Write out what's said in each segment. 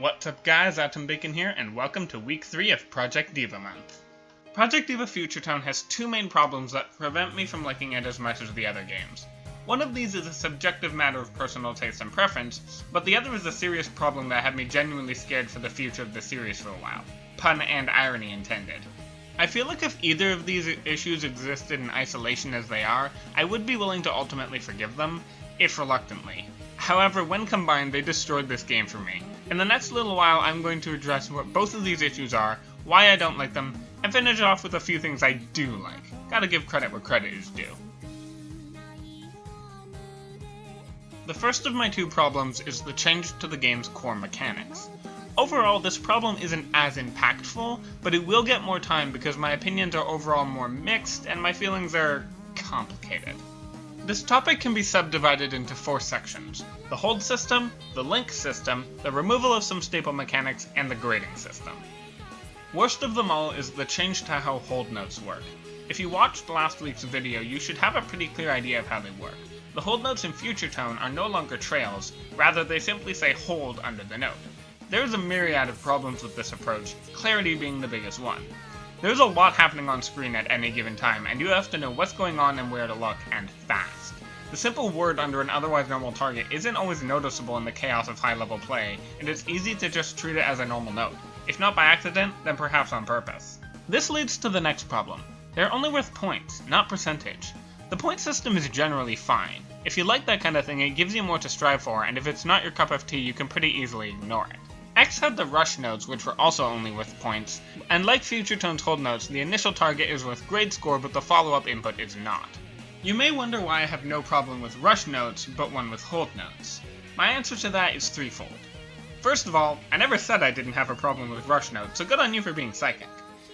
What's up guys, Atom Bacon here, and welcome to week 3 of Project Diva month. Project Diva Future Tone has two main problems that prevent me from liking it as much as the other games. One of these is a subjective matter of personal taste and preference, but the other is a serious problem that had me genuinely scared for the future of the series for a while. Pun and irony intended. I feel like if either of these issues existed in isolation as they are, I would be willing to ultimately forgive them, if reluctantly. However, when combined, they destroyed this game for me. In the next little while, I'm going to address what both of these issues are, why I don't like them, and finish off with a few things I do like. Gotta give credit where credit is due. The first of my two problems is the change to the game's core mechanics. Overall, this problem isn't as impactful, but it will get more time because my opinions are overall more mixed and my feelings are complicated. This topic can be subdivided into 4 sections: the hold system, the link system, the removal of some staple mechanics, and the grading system. Worst of them all is the change to how hold notes work. If you watched last week's video, you should have a pretty clear idea of how they work. The hold notes in Future Tone are no longer trails, rather they simply say hold under the note. There is a myriad of problems with this approach, clarity being the biggest one. There's a lot happening on screen at any given time, and you have to know what's going on and where to look, and fast. The simple word under an otherwise normal target isn't always noticeable in the chaos of high-level play, and it's easy to just treat it as a normal note. If not by accident, then perhaps on purpose. This leads to the next problem. They're only worth points, not percentage. The point system is generally fine. If you like that kind of thing, it gives you more to strive for, and if it's not your cup of tea, you can pretty easily ignore it. X had the rush notes, which were also only worth points, and like Future Tone's hold notes, the initial target is worth grade score, but the follow-up input is not. You may wonder why I have no problem with rush notes, but one with hold notes. My answer to that is threefold. First of all, I never said I didn't have a problem with rush notes, so good on you for being psychic.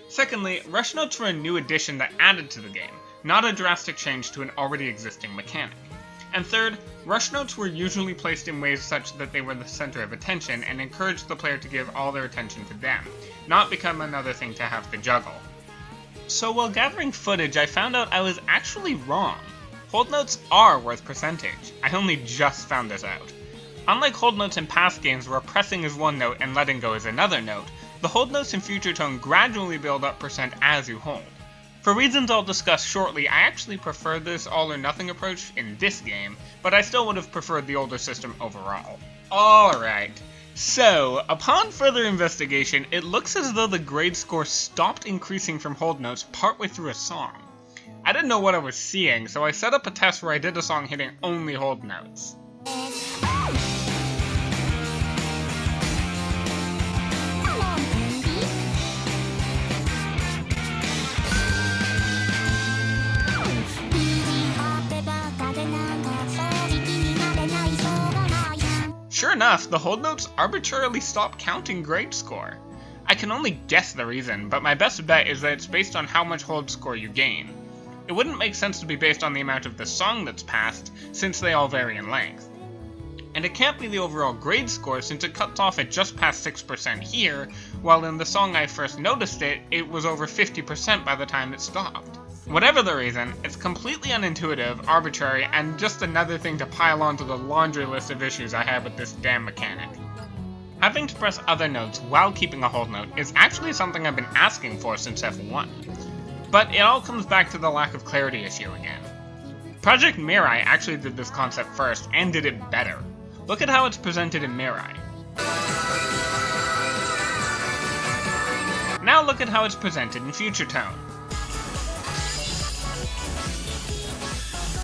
Secondly, rush notes were a new addition that added to the game, not a drastic change to an already existing mechanic. And third, rush notes were usually placed in ways such that they were the center of attention and encouraged the player to give all their attention to them, not become another thing to have to juggle. So while gathering footage, I found out I was actually wrong. Hold notes are worth percentage. I only just found this out. Unlike hold notes in past games where pressing is one note and letting go is another note, the hold notes in Future Tone gradually build up percent as you hold. For reasons I'll discuss shortly, I actually prefer this all-or-nothing approach in this game, but I still would have preferred the older system overall. Alright, so upon further investigation, it looks as though the grade score stopped increasing from hold notes partway through a song. I didn't know what I was seeing, so I set up a test where I did a song hitting only hold notes. Sure enough, the hold notes arbitrarily stop counting grade score. I can only guess the reason, but my best bet is that it's based on how much hold score you gain. It wouldn't make sense to be based on the amount of the song that's passed, since they all vary in length. And it can't be the overall grade score since it cuts off at just past 6% here, while in the song I first noticed it, it was over 50% by the time it stopped. Whatever the reason, it's completely unintuitive, arbitrary, and just another thing to pile onto the laundry list of issues I have with this damn mechanic. Having to press other notes while keeping a hold note is actually something I've been asking for since F1. But it all comes back to the lack of clarity issue again. Project Mirai actually did this concept first, and did it better. Look at how it's presented in Mirai. Now look at how it's presented in Future Tone.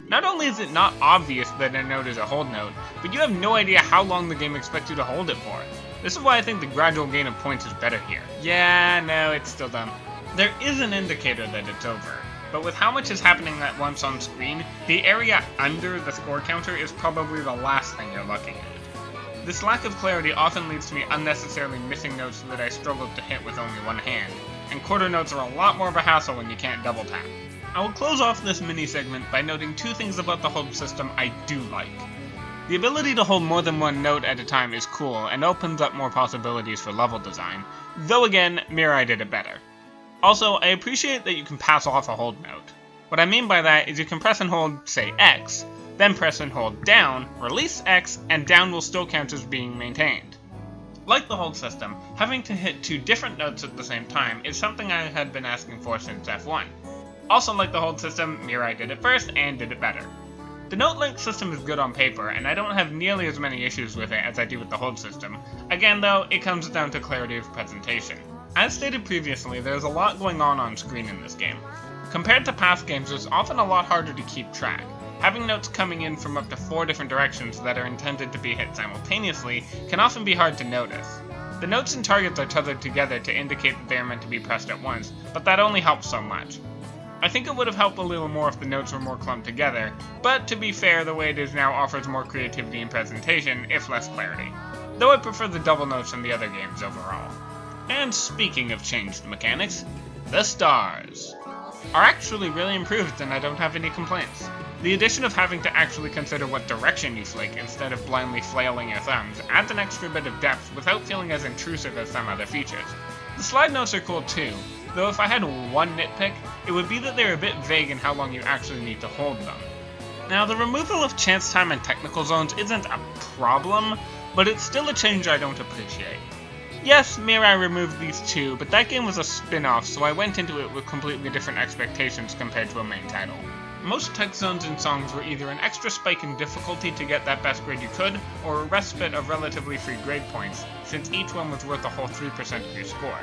Not only is it not obvious that a note is a hold note, but you have no idea how long the game expects you to hold it for. This is why I think the gradual gain of points is better here. Yeah, no, it's still dumb. There is an indicator that it's over, but with how much is happening at once on screen, the area under the score counter is probably the last thing you're looking at. This lack of clarity often leads to me unnecessarily missing notes that I struggled to hit with only one hand, and quarter notes are a lot more of a hassle when you can't double tap. I will close off this mini-segment by noting two things about the hold system I do like. The ability to hold more than one note at a time is cool, and opens up more possibilities for level design, though again, Mirai did it better. Also, I appreciate that you can pass off a hold note. What I mean by that is you can press and hold, say, X, then press and hold down, release X, and down will still count as being maintained. Like the hold system, having to hit 2 different notes at the same time is something I had been asking for since F1. Also like the hold system, Mirai did it first and did it better. The note link system is good on paper, and I don't have nearly as many issues with it as I do with the hold system. Again though, it comes down to clarity of presentation. As stated previously, there's a lot going on screen in this game. Compared to past games, it's often a lot harder to keep track. Having notes coming in from up to 4 different directions that are intended to be hit simultaneously can often be hard to notice. The notes and targets are tethered together to indicate that they are meant to be pressed at once, but that only helps so much. I think it would have helped a little more if the notes were more clumped together, but to be fair, the way it is now offers more creativity in presentation, if less clarity. Though I prefer the double notes from the other games overall. And speaking of changed mechanics, the stars are actually really improved and I don't have any complaints. The addition of having to actually consider what direction you flick instead of blindly flailing your thumbs adds an extra bit of depth without feeling as intrusive as some other features. The slide notes are cool too, though if I had one nitpick, it would be that they're a bit vague in how long you actually need to hold them. Now, the removal of chance time and technical zones isn't a problem, but it's still a change I don't appreciate. Yes, Mirai removed these too, but that game was a spin-off, so I went into it with completely different expectations compared to a main title. Most tech zones in songs were either an extra spike in difficulty to get that best grade you could, or a respite of relatively free grade points, since each one was worth a whole 3% of your score.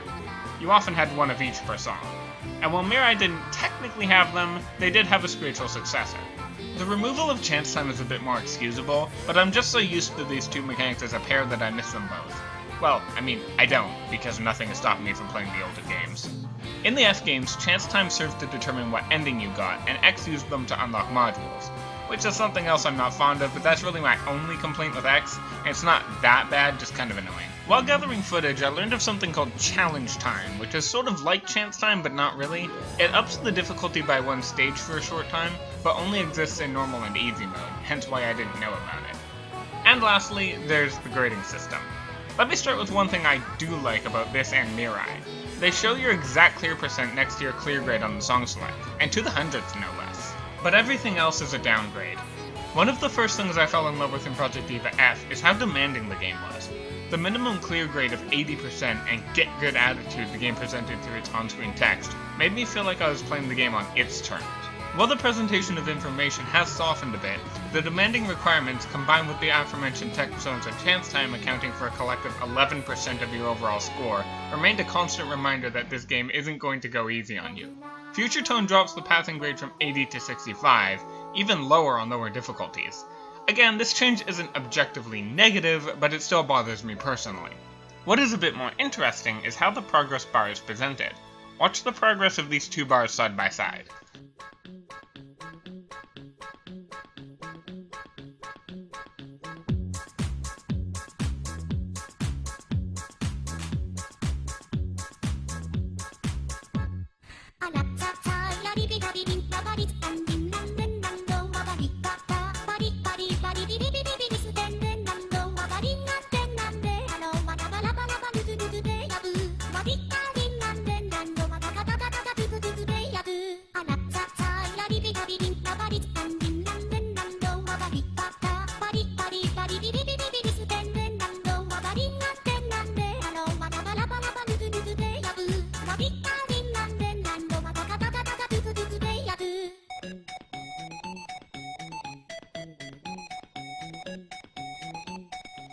You often had one of each per song. And while Mirai didn't technically have them, they did have a spiritual successor. The removal of chance time is a bit more excusable, but I'm just so used to these two mechanics as a pair that I miss them both. Well, I mean, I don't, because nothing has stopped me from playing the older games. In the F games, chance time served to determine what ending you got, and X used them to unlock modules, which is something else I'm not fond of, but that's really my only complaint with X, and it's not that bad, just kind of annoying. While gathering footage, I learned of something called challenge time, which is sort of like chance time, but not really. It ups the difficulty by 1 stage for a short time, but only exists in normal and easy mode, hence why I didn't know about it. And lastly, there's the grading system. Let me start with one thing I do like about this and Mirai. They show your exact clear percent next to your clear grade on the song select, and to the hundredths no less. But everything else is a downgrade. One of the first things I fell in love with in Project Diva F is how demanding the game was. The minimum clear grade of 80% and get good attitude the game presented through its on-screen text made me feel like I was playing the game on its terms. While the presentation of information has softened a bit, the demanding requirements combined with the aforementioned tech zones and chance time accounting for a collective 11% of your overall score remained a constant reminder that this game isn't going to go easy on you. Future Tone drops the passing grade from 80 to 65, even lower on lower difficulties. Again, this change isn't objectively negative, but it still bothers me personally. What is a bit more interesting is how the progress bar is presented. Watch the progress of these two bars side by side.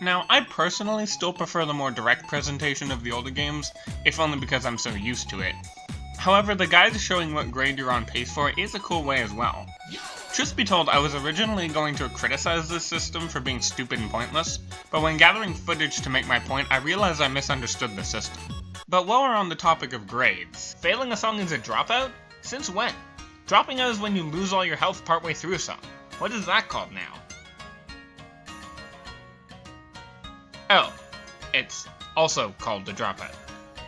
Now, I personally still prefer the more direct presentation of the older games, if only because I'm so used to it. However, the guide showing what grade you're on pace for is a cool way as well. Truth be told, I was originally going to criticize this system for being stupid and pointless, but when gathering footage to make my point, I realized I misunderstood the system. But while we're on the topic of grades, failing a song is a dropout? Since when? Dropping out is when you lose all your health partway through a song. What is that called now? Oh, it's also called a dropout.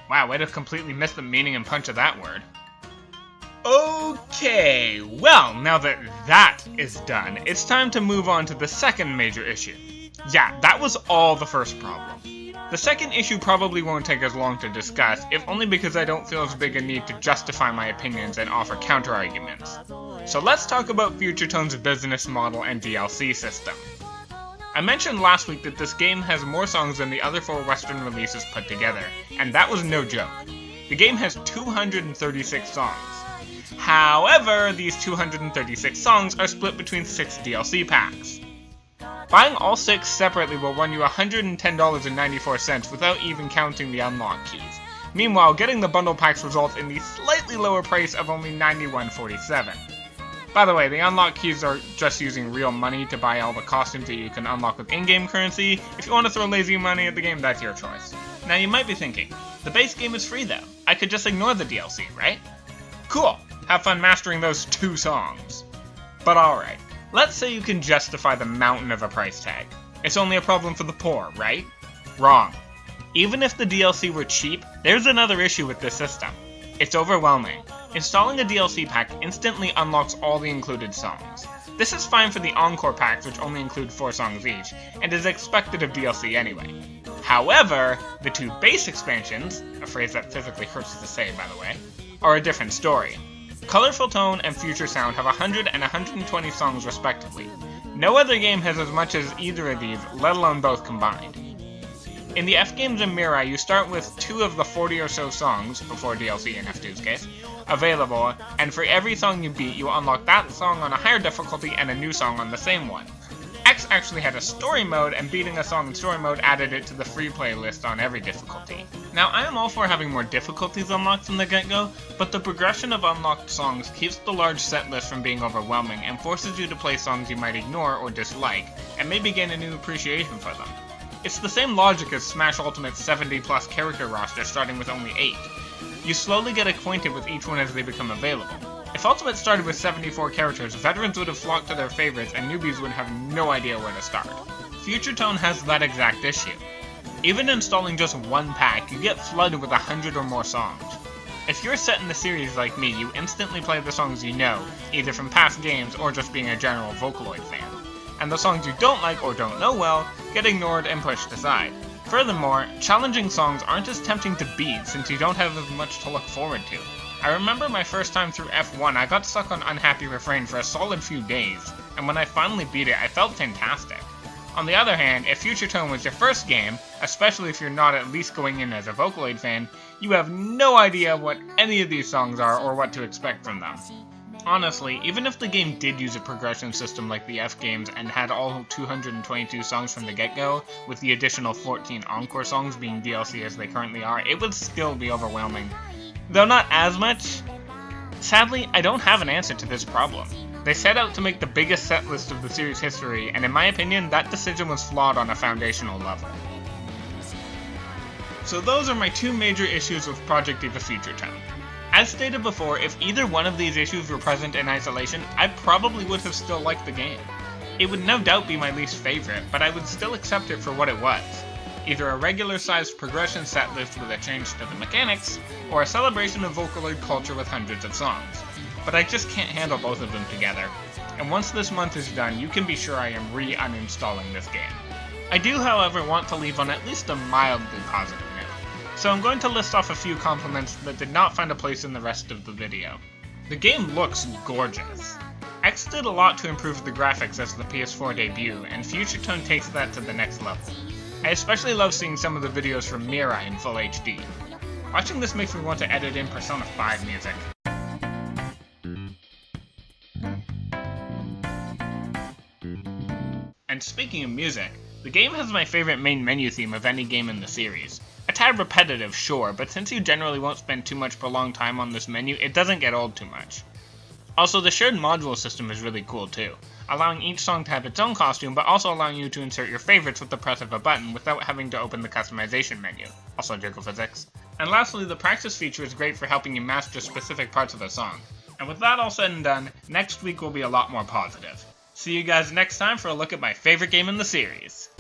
Wow, way to completely miss the meaning and punch of that word. Okay, well, now that that is done, it's time to move on to the second major issue. Yeah, that was all the first problem. The second issue probably won't take as long to discuss, if only because I don't feel as big a need to justify my opinions and offer counter-arguments. So let's talk about Future Tone's business model and DLC system. I mentioned last week that this game has more songs than the other 4 Western releases put together, and that was no joke. The game has 236 songs. However, these 236 songs are split between 6 DLC packs. Buying all 6 separately will run you $110.94 without even counting the unlock keys. Meanwhile, getting the bundle packs results in the slightly lower price of only $91.47. By the way, the unlock keys are just using real money to buy all the costumes that you can unlock with in-game currency. If you want to throw lazy money at the game, that's your choice. Now you might be thinking, the base game is free though. I could just ignore the DLC, right? Cool, have fun mastering those 2 songs. But alright, let's say you can justify the mountain of a price tag. It's only a problem for the poor, right? Wrong. Even if the DLC were cheap, there's another issue with this system. It's overwhelming. Installing a DLC pack instantly unlocks all the included songs. This is fine for the Encore packs, which only include 4 songs each, and is expected of DLC anyway. However, the 2 base expansions, a phrase that physically hurts to say by the way, are a different story. Colorful Tone and Future Sound have 100 and 120 songs respectively. No other game has as much as either of these, let alone both combined. In the F games in Mirai, you start with 2 of the 40 or so songs, before DLC in F2's case, available, and for every song you beat, you unlock that song on a higher difficulty and a new song on the same one. X actually had a story mode, and beating a song in story mode added it to the free play list on every difficulty. Now, I am all for having more difficulties unlocked from the get-go, but the progression of unlocked songs keeps the large set list from being overwhelming and forces you to play songs you might ignore or dislike, and maybe gain a new appreciation for them. It's the same logic as Smash Ultimate's 70+ character roster starting with only 8. You slowly get acquainted with each one as they become available. If Ultimate started with 74 characters, veterans would have flocked to their favorites and newbies would have no idea where to start. Future Tone has that exact issue. Even installing just 1 pack, you get flooded with 100 or more songs. If you're set in the series like me, you instantly play the songs you know, either from past games or just being a general Vocaloid fan. And the songs you don't like or don't know well get ignored and pushed aside. Furthermore, challenging songs aren't as tempting to beat since you don't have as much to look forward to. I remember my first time through F1, I got stuck on Unhappy Refrain for a solid few days, and when I finally beat it, I felt fantastic. On the other hand, if Future Tone was your first game, especially if you're not at least going in as a Vocaloid fan, you have no idea what any of these songs are or what to expect from them. Honestly, even if the game did use a progression system like the F games and had all 222 songs from the get-go, with the additional 14 Encore songs being DLC as they currently are, it would still be overwhelming. Though not as much. Sadly, I don't have an answer to this problem. They set out to make the biggest set list of the series' history, and in my opinion, that decision was flawed on a foundational level. So those are my 2 major issues with Project Diva Future Tone. As stated before, if either one of these issues were present in isolation, I probably would have still liked the game. It would no doubt be my least favorite, but I would still accept it for what it was. Either a regular-sized progression set list with a change to the mechanics, or a celebration of Vocaloid culture with hundreds of songs. But I just can't handle both of them together, and once this month is done, you can be sure I am re-uninstalling this game. I do, however, want to leave on at least a mildly positive note. So I'm going to list off a few compliments that did not find a place in the rest of the video. The game looks gorgeous. X did a lot to improve the graphics as the PS4 debut, and Future Tone takes that to the next level. I especially love seeing some of the videos from Mirai in full HD. Watching this makes me want to edit in Persona 5 music. And speaking of music, the game has my favorite main menu theme of any game in the series. A tad repetitive, sure, but since you generally won't spend too much prolonged time on this menu, it doesn't get old too much. Also, the shared module system is really cool too, allowing each song to have its own costume, but also allowing you to insert your favorites with the press of a button without having to open the customization menu, also jiggle physics. And lastly, the practice feature is great for helping you master specific parts of a song. And with that all said and done, next week will be a lot more positive. See you guys next time for a look at my favorite game in the series.